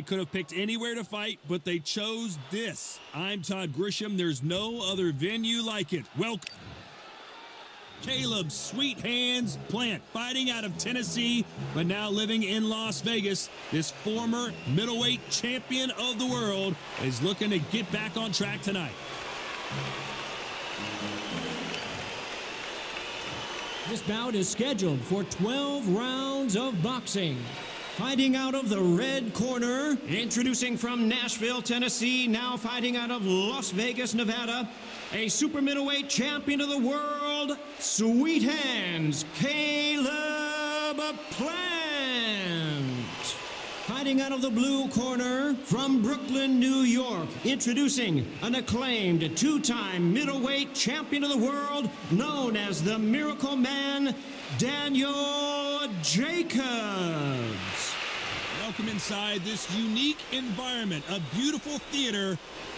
could have picked anywhere to fight, but they chose this. I'm Todd Grisham. There's no other venue like it. Welcome. Caleb Sweet Hands Plant, fighting out of Tennessee, but now living in Las Vegas. This former middleweight champion of the world is looking to get back on track tonight. This bout is scheduled for 12 rounds of boxing. Fighting out of the red corner, introducing from Nashville, Tennessee, now fighting out of Las Vegas, Nevada, a super middleweight champion of the world, Sweet Hands, Caleb Plant. Fighting out of the blue corner, from Brooklyn, New York, introducing an acclaimed two-time middleweight champion of the world, known as the Miracle Man, Daniel Jacobs. Welcome inside this unique environment, a beautiful theater,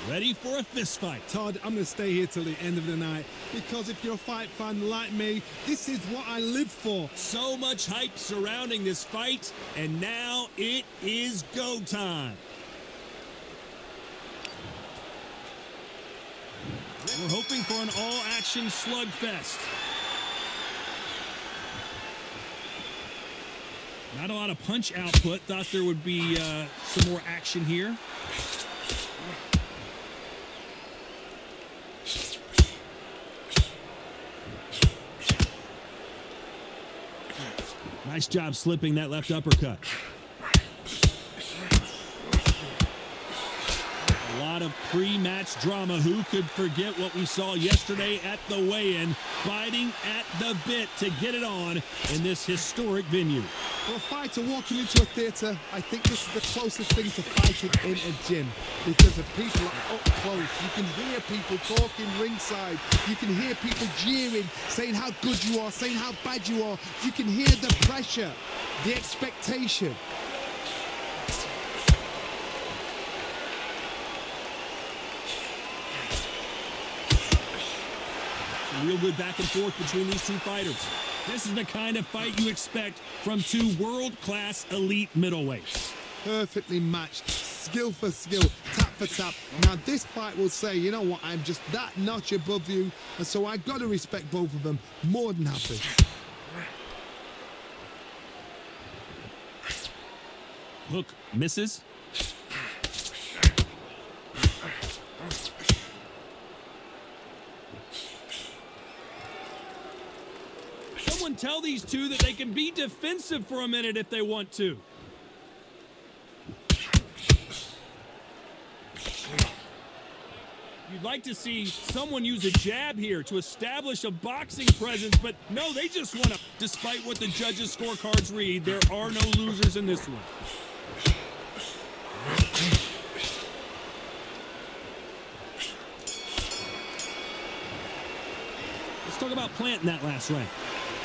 ready for a fist fight. Todd, I'm going to stay here till the end of the night, because if you're a fight fan like me, this is what I live for. So much hype surrounding this fight, and now it is go time. We're hoping for an all-action slugfest. Not a lot of punch output. Thought there would be some more action here. Nice job slipping that left uppercut. A lot of pre-match drama. Who could forget what we saw yesterday at the weigh-in? Fighting at the bit to get it on in this historic venue. For a fighter walking into a theatre, I think this is the closest thing to fighting in a gym, because the people are up close. You can hear people talking ringside. You can hear people jeering, saying how good you are, saying how bad you are. You can hear the pressure, the expectation. Real good back and forth between these two fighters. This is the kind of fight you expect from two world-class elite middleweights. Perfectly matched, skill for skill, tap for tap. Now this fight will say, you know what, I'm just that notch above you, and so I got to respect both of them. More than happy. Hook misses. Someone tell these two that they can be defensive for a minute if they want to. You'd like to see someone use a jab here to establish a boxing presence, but no, they just want to. Despite what the judges' scorecards read, there are no losers in this one. Let's talk about Plant in that last round.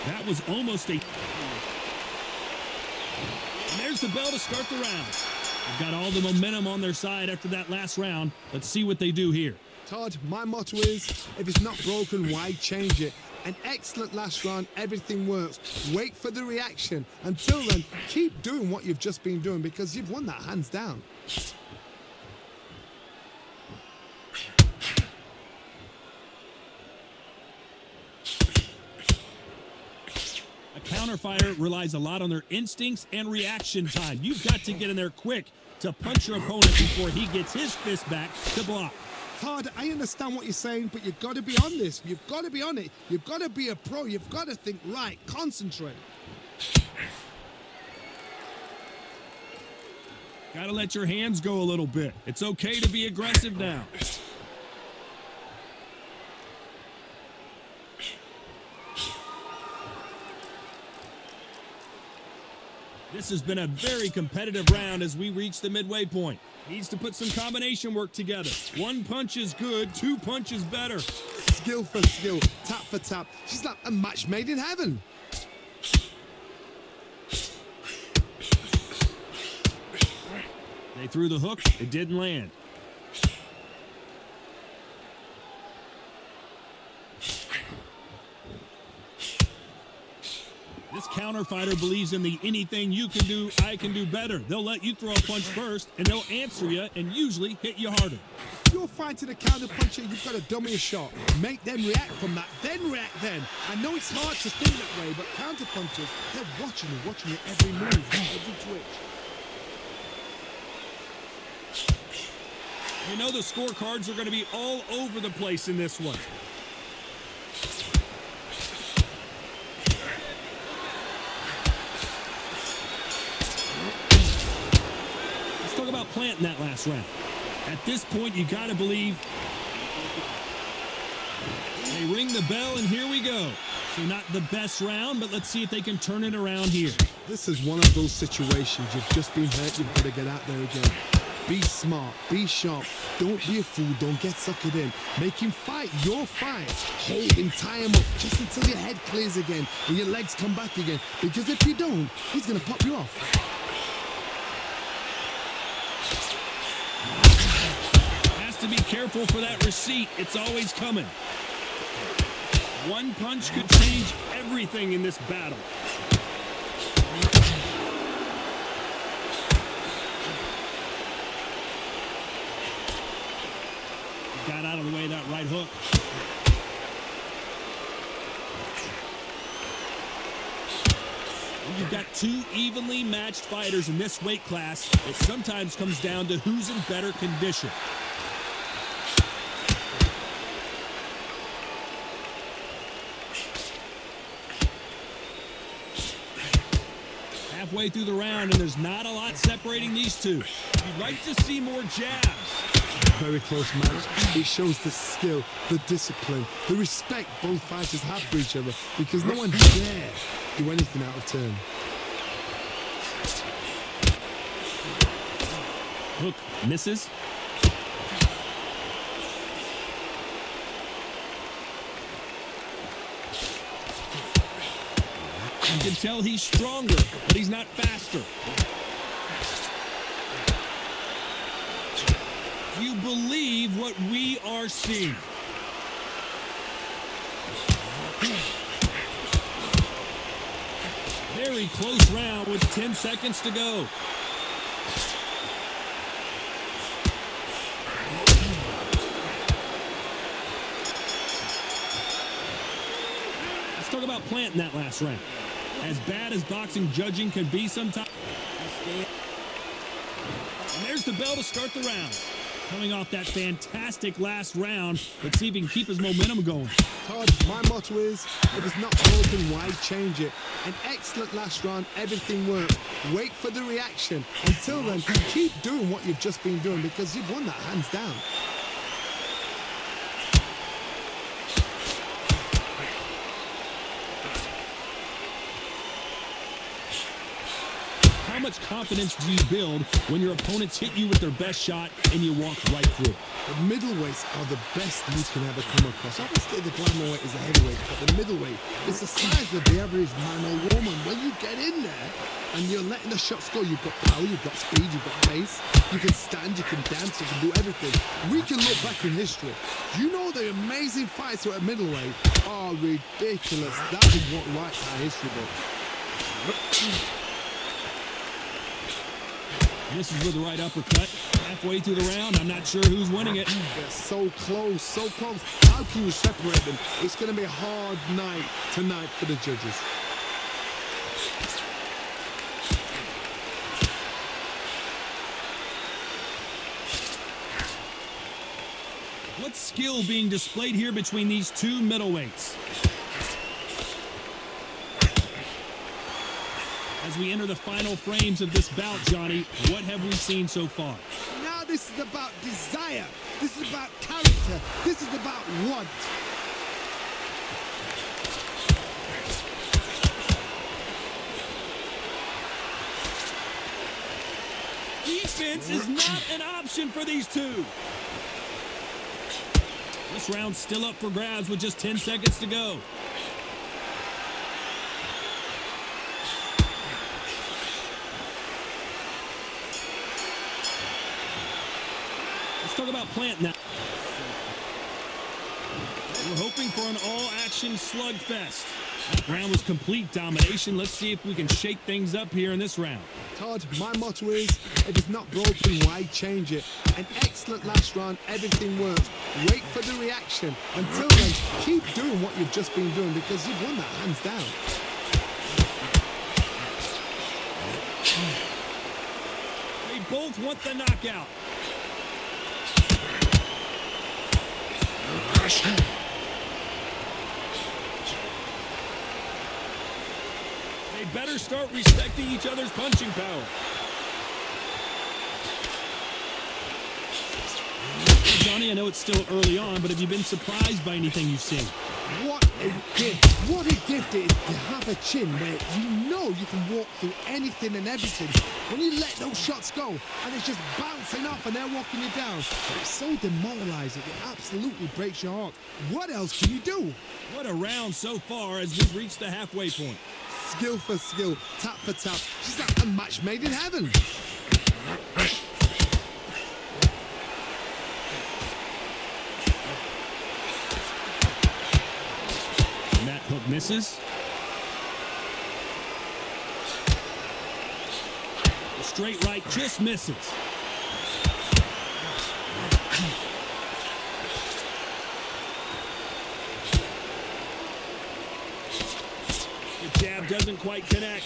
That was almost a... And there's the bell to start the round. They've got all the momentum on their side after that last round. Let's see what they do here. Todd, my motto is, if it's not broken, why change it? An excellent last round, everything works. Wait for the reaction. Until then, keep doing what you've just been doing, because you've won that hands down. Counterfighter relies a lot on their instincts and reaction time. You've got to get in there quick to punch your opponent before he gets his fist back to block. Todd, I understand what you're saying, but you've got to be on this. You've got to be on it. You've got to be a pro. You've got to think right. Concentrate. Got to let your hands go a little bit. It's okay to be aggressive now. This has been a very competitive round as we reach the midway point. Needs to put some combination work together. One punch is good, two punches better. Skill for skill, tap for tap. She's like a match made in heaven. They threw the hook, it didn't land. This counter fighter believes in the anything you can do, I can do better. They'll let you throw a punch first, and they'll answer you and usually hit you harder. If you're fighting a counter puncher, you've got to dummy a shot. Make them react from that, then react then. I know it's hard to think that way, but counter punchers, they're watching you every move, every twitch. You know the scorecards are going to be all over the place in this one. Let's talk about planting that last round. At this point, you got to believe. They ring the bell, and here we go. So not the best round, but let's see if they can turn it around here. This is one of those situations. You've just been hurt. You've got to get out there again. Be smart. Be sharp. Don't be a fool. Don't get suckered in. Make him fight your fight. Hold him, tie him up just until your head clears again and your legs come back again. Because if you don't, he's going to pop you off. Has to be careful for that receipt. It's always coming. One punch could change everything in this battle. Got out of the way of that right hook. When you've got two evenly matched fighters in this weight class, it sometimes comes down to who's in better condition. Halfway through the round, and there's not a lot separating these two. You'd like to see more jabs. Very close match. It shows the skill, the discipline, the respect both fighters have for each other because no one dare do anything out of turn. Hook misses. You can tell he's stronger, but he's not faster. You believe what we are seeing. Very close round with 10 seconds to go. Let's talk about planting that last round. As bad as boxing judging can be sometimes. And there's the bell to start the round. Coming off that fantastic last round, let's see if he can keep his momentum going. Todd, my motto is, if it's not broken, why change it? An excellent last round, everything worked. Wait for the reaction. Until then, keep doing what you've just been doing because you've won that hands down. How much confidence do you build when your opponents hit you with their best shot and you walk right through? The middleweights are the best you can ever come across. Obviously, the glamour weight is a heavyweight, but the middleweight is the size of the average man or woman. When you get in there and you're letting the shots go, you've got power, you've got speed, you've got pace, you can stand, you can dance, you can do everything. We can look back in history. You know the amazing fights who are at middleweight are ridiculous. That is what writes our history book. This is with the right uppercut. Halfway through the round, I'm not sure who's winning it. They're so close, so close. How can you separate them? It's going to be a hard night tonight for the judges. What skill being displayed here between these two middleweights? As we enter the final frames of this bout, Johnny, what have we seen so far? Now this is about desire. This is about character. This is about want. Defense is not an option for these two. This round's still up for grabs with just 10 seconds to go. Let's talk about planting that. We're hoping for an all-action slugfest. That round was complete domination. Let's see if we can shake things up here in this round. Todd, my motto is, if it's not broken, why change it? An excellent last round, everything works. Wait for the reaction. Until then, keep doing what you've just been doing because you've won that hands down. They both want the knockout. They better start respecting each other's punching power. Johnny, I know it's still early on, but have you been surprised by anything you've seen? What a gift. What a gift it is to have a chin where you know you can walk through anything and everything. When you let those shots go and it's just bouncing off and they're walking you down, it's so demoralizing. It absolutely breaks your heart. What else can you do? What a round so far as we've reached the halfway point. Skill for skill, tap for tap. She's like a match made in heaven. And that hook misses. The straight right just misses. The jab doesn't quite connect.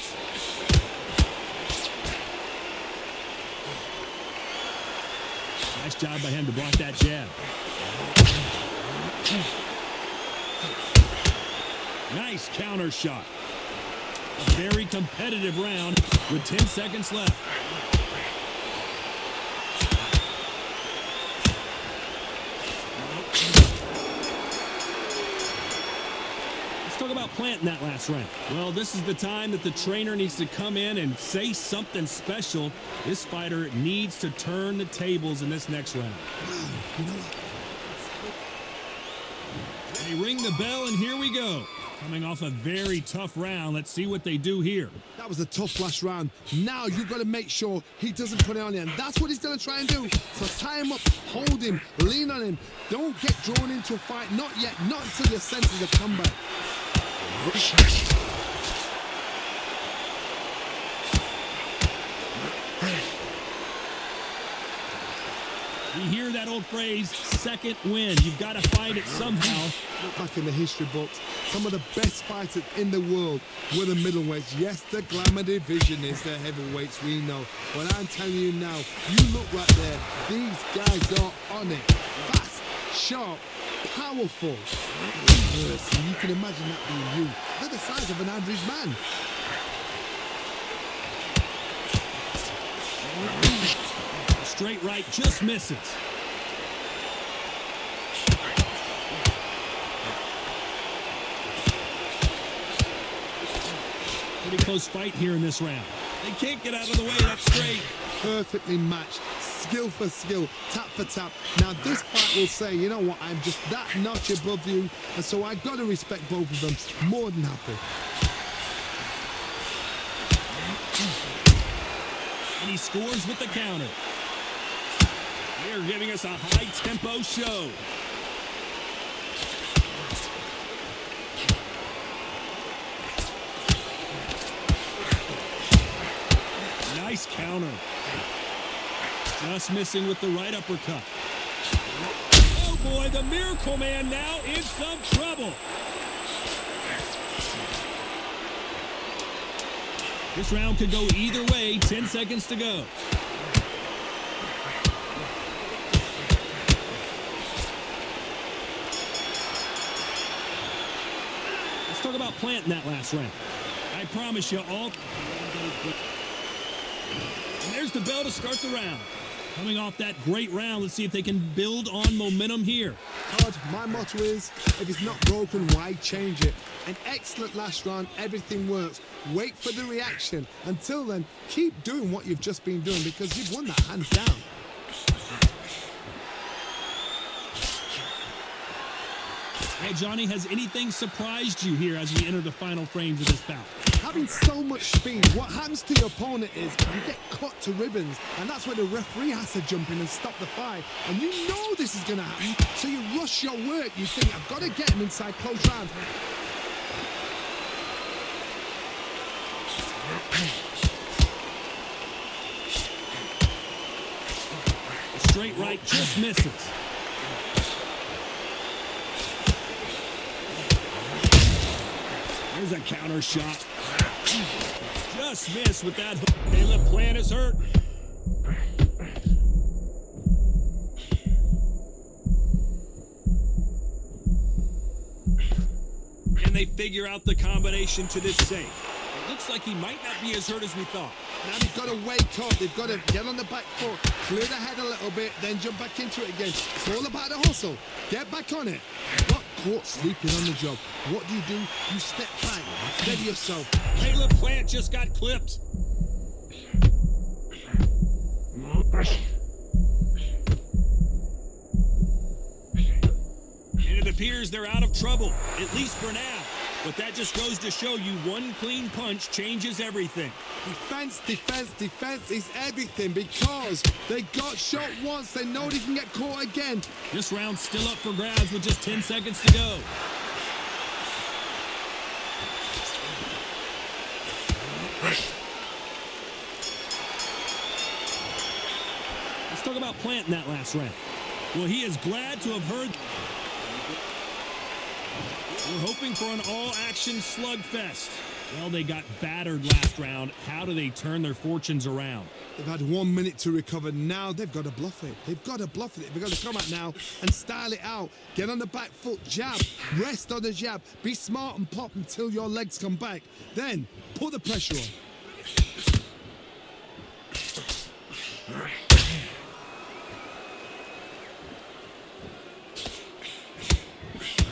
Nice job by him to block that jab. Nice counter shot. A very competitive round with 10 seconds left. Let's talk about planting that last round. Well, this is the time that the trainer needs to come in and say something special. This fighter needs to turn the tables in this next round. They ring the bell, and here we go. Coming off a very tough round. Let's see what they do here. That was a tough last round. Now you've got to make sure he doesn't put it on you, and that's what he's going to try and do. So tie him up, hold him, lean on him. Don't get drawn into a fight. Not yet. Not until your senses have come back. You hear that old phrase, second win. You've got to fight it somehow. Look back in the history books. Some of the best fighters in the world were the middleweights. Yes, the glamour division is the heavyweights, we know. But I'm telling you now, you look right there. These guys are on it. Fast, sharp, powerful. Yes, and you can imagine that being you. They're the size of an average man. Straight right just misses. Pretty close fight here in this round. They can't get out of the way. That's straight. Perfectly matched. Skill for skill, tap for tap. Now this fight will say, you know what, I'm just that notch above you, and so I got to respect both of them. More than happy. And he scores with the counter. They're giving us a high-tempo show. Nice counter. Just missing with the right uppercut. Oh boy, the Miracle Man now in some trouble. This round could go either way. 10 seconds to go. Let's talk about planting that last round. I promise you all. And there's the bell to start the round. Coming off that great round, let's see if they can build on momentum here. Todd, my motto is, if it's not broken, why change it? An excellent last round, everything works. Wait for the reaction. Until then, keep doing what you've just been doing because you've won that hands down. Hey, Johnny, has anything surprised you here as we enter the final frames of this bout? Having so much speed, what happens to your opponent is you get cut to ribbons, and that's where the referee has to jump in and stop the fight. And you know this is going to happen, so you rush your work. You think, I've got to get him inside close round. Straight right just misses. There's a counter shot. Just missed with that hook. Caleb Plant is hurt. And they figure out the combination to this save. It looks like he might not be as hurt as we thought. Now they've got to wake up. They've got to get on the back foot, clear the head a little bit, then jump back into it again. It's all about the hustle. Get back on it. Not caught sleeping on the job. What do? You step back, steady yourself. Caleb Plant just got clipped. And it appears they're out of trouble, at least for now. But that just goes to show you one clean punch changes everything. Defense, defense, defense is everything because they got shot once. They know they can get caught again. This round's still up for grabs with just 10 seconds to go. Let's talk about Plant in that last round. Well, he is glad to have heard. We're hoping for an all-action slugfest. Well, they got battered last round. How do they turn their fortunes around? They've had 1 minute to recover. Now they've got to bluff it. They've got to bluff it. They've got to come out now and style it out. Get on the back foot, jab, rest on the jab. Be smart and pop until your legs come back. Then put the pressure on.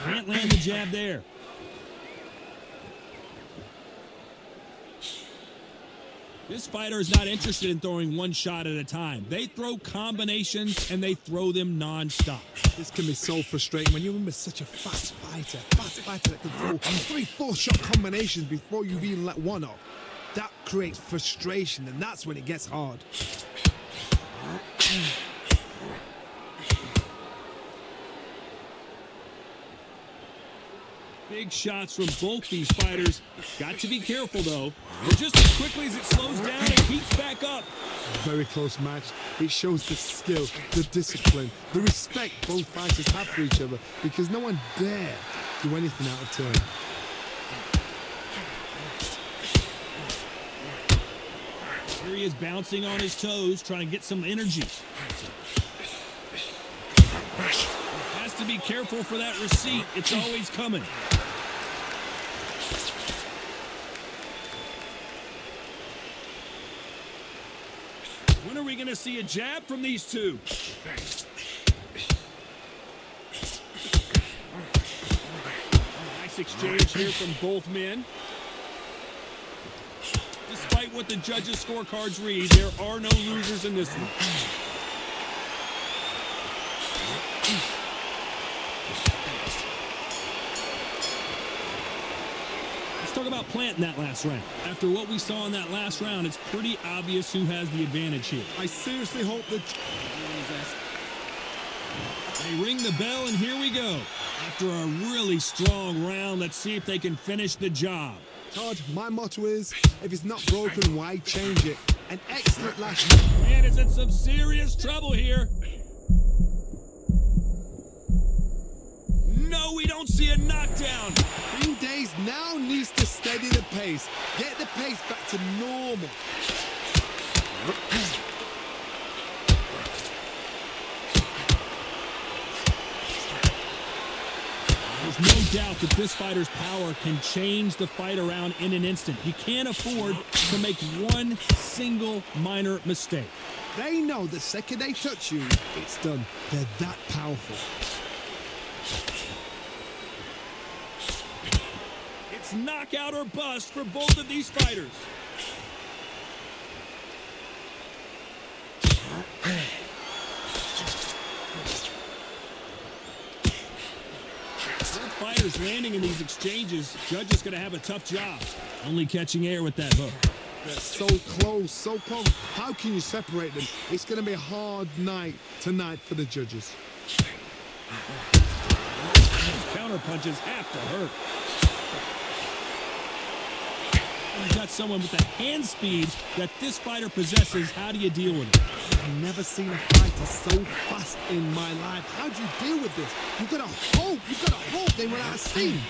Can't land the jab there. This fighter is not interested in throwing one shot at a time. They throw combinations and they throw them non-stop. This can be so frustrating when you're with such a fast fighter that can throw 3-4 shot combinations before you've even let one off. That creates frustration, and that's when it gets hard. Big shots from both these fighters. Got to be careful, though. But just as quickly as it slows down, it keeps back up. Very close match. It shows the skill, the discipline, the respect both fighters have for each other because no one dare do anything out of turn. Here he is bouncing on his toes, trying to get some energy. Has to be careful for that receipt. It's always coming. When are we going to see a jab from these two? Nice exchange here from both men. Despite what the judges' scorecards read, there are no losers in this one. Let's talk about Plant in that last round. After what we saw in that last round, it's pretty obvious who has the advantage here. I seriously hope that... They ring the bell, and here we go. After a really strong round, let's see if they can finish the job. Todd, my motto is, if it's not broken, why change it? An excellent last round. Man is in some serious trouble here. No, we don't see a knockdown. Green Days now needs to steady the pace. Get the pace back to normal. There's no doubt that this fighter's power can change the fight around in an instant. You can't afford to make one single minor mistake. They know the second they touch you, it's done. They're that powerful. It's knockout or bust for both of these fighters. Both fighters landing in these exchanges. Judge is going to have a tough job. Only catching air with that hook. They're so close, so close. How can you separate them? It's going to be a hard night tonight for the judges. Counter punches have to hurt. You've got someone with the hand speed that this fighter possesses. How do you deal with it? I've never seen a fighter so fast in my life. How do you deal with this? You've got to hope they run out of steam.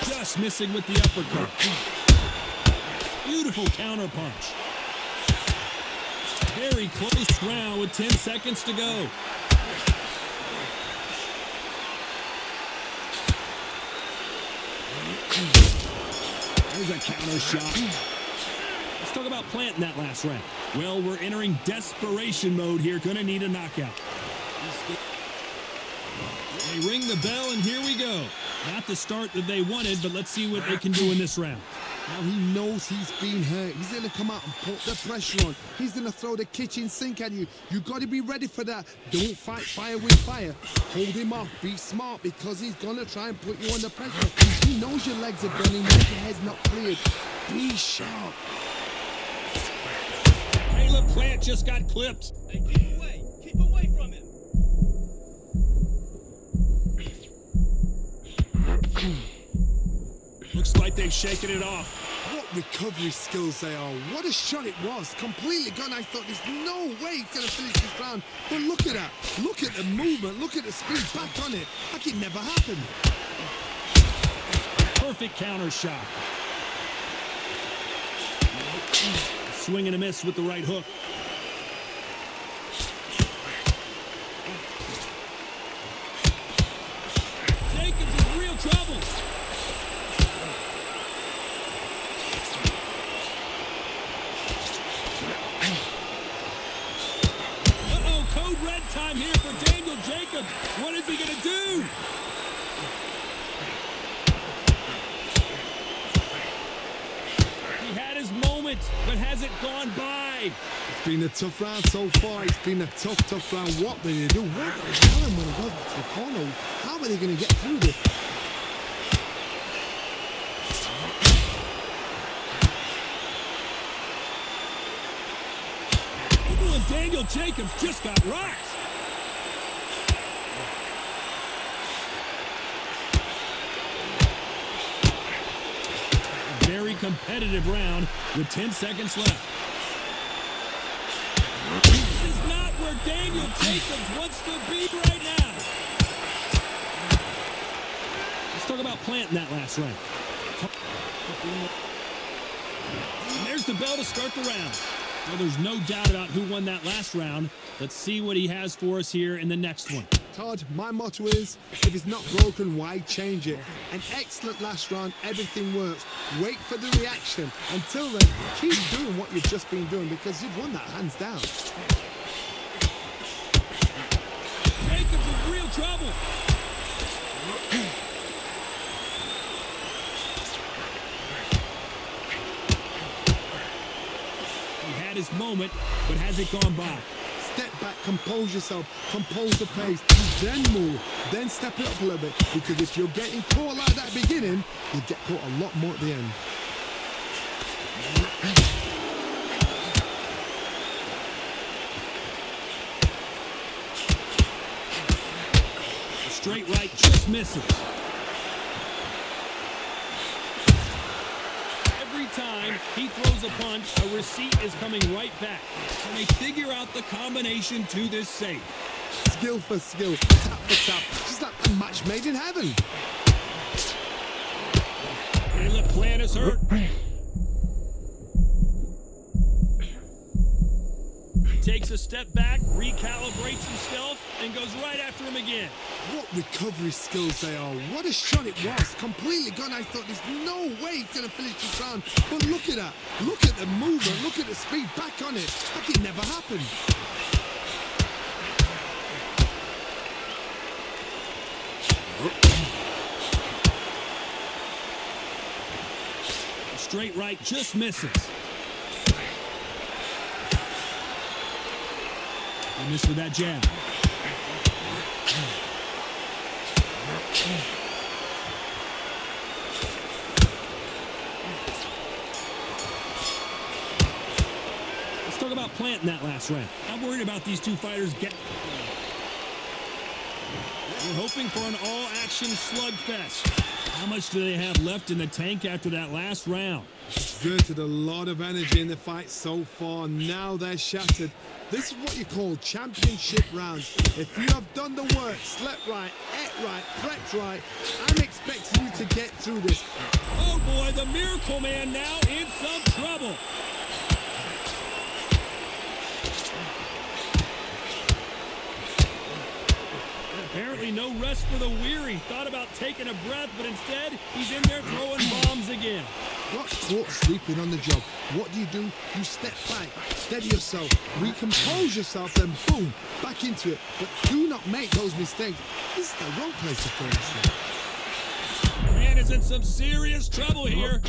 Just missing with the uppercut. Beautiful counter punch. Very close round with 10 seconds to go. There's a counter shot. Let's talk about planting that last round. Well, we're entering desperation mode here. Gonna need a knockout. They ring the bell, and here we go. Not the start that they wanted, but let's see what they can do in this round. Now he knows he's been hurt. He's going to come out and put the pressure on. He's going to throw the kitchen sink at you. You've got to be ready for that. Don't fight fire with fire. Hold him off. Be smart, because he's going to try and put you under pressure. He knows your legs are burning. Your head's not cleared. Be sharp. Caleb Plant just got clipped. Hey, keep away. Keep away from him. Looks like they've shaken it off. What recovery skills they are. What a shot it was. Completely gone. I thought there's no way he's going to finish this round. But look at that. Look at the movement. Look at the speed. Back on it. Like it never happened. Perfect counter shot. Swing and a miss with the right hook. Jacobs in real trouble. Uh-oh, code red time here for Daniel Jacobs. What is he going to do? He had his moment, but has it gone by? It's been a tough round so far. It's been a tough round. What will they do? What the hell am I going to go to the corner? How are they going to get through this? Ooh, and Daniel Jacobs just got rocked. Very competitive round with 10 seconds left. This is not where Daniel Jacobs wants to be right now. Let's talk about planting that last round. And there's the bell to start the round. Well, there's no doubt about who won that last round. Let's see what he has for us here in the next one. Todd, my motto is, if it's not broken, why change it? An excellent last round, everything works. Wait for the reaction. Until then, keep doing what you've just been doing, because you've won that hands down. Jacobs in real trouble. He had his moment, but has it gone by? Step back, compose yourself, compose the pace, then move, then step it up a little bit. Because if you're getting caught like that at the beginning, you'll get caught a lot more at the end. The straight right just misses. Every time he throws a punch, a receipt is coming right back. Can they figure out the combination to this safe? Skill for skill, tap for tap, just like a match made in heaven. Caleb Plant is hurt. Takes a step back, recalibrates himself, and goes right after him again. What recovery skills they are. What a shot it was. Completely gone. I thought there's no way he's going to finish this round. But look at that. Look at the movement. Look at the speed. Back on it. Like it never happened. Straight right just misses. He missed with that jab. Let's talk about planting that last round. I'm worried about these two fighters getting... We're hoping for an all-action slugfest. How much do they have left in the tank after that last round? Exerted a lot of energy in the fight so far. Now they're shattered. This is what you call championship rounds. If you have done the work, slept right, ate right, prepped right, I'm expecting you to get through this. Oh boy, the Miracle Man now in some trouble. Apparently no rest for the weary. Thought about taking a breath, but instead he's in there throwing bombs again. Got caught sleeping on the job. What do? You step back, steady yourself, recompose yourself, then boom, back into it. But do not make those mistakes. This is the wrong place to throw this. Man is in some serious trouble here.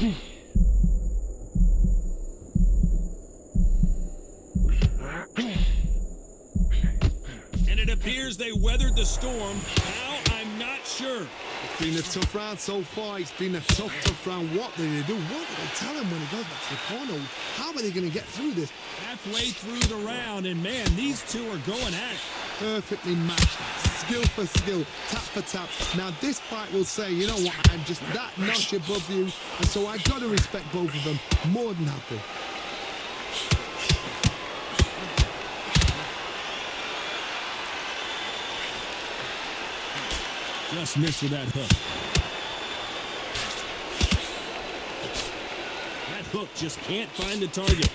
And it appears they weathered the storm. How? I'm not sure. It's been a tough round so far. It's been a tough round. What do they do? What do they tell him when he goes back to the corner? How are they going to get through this? Halfway through the round, and man, these two are going at it. Perfectly matched. Skill for skill. Tap for tap. Now this fight will say, you know what? I'm just that notch above you. And so I got to respect both of them. More than happy. Just missed with that hook. That hook just can't find the target.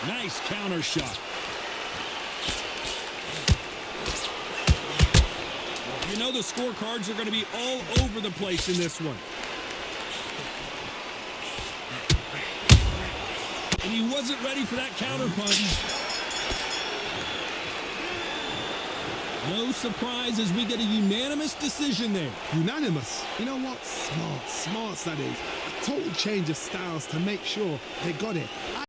Nice counter shot. You know the scorecards are going to be all over the place in this one. And he wasn't ready for that counter punch. No surprise as we get a unanimous decision there. Unanimous? You know what? Smart that is. A total change of styles to make sure they got it.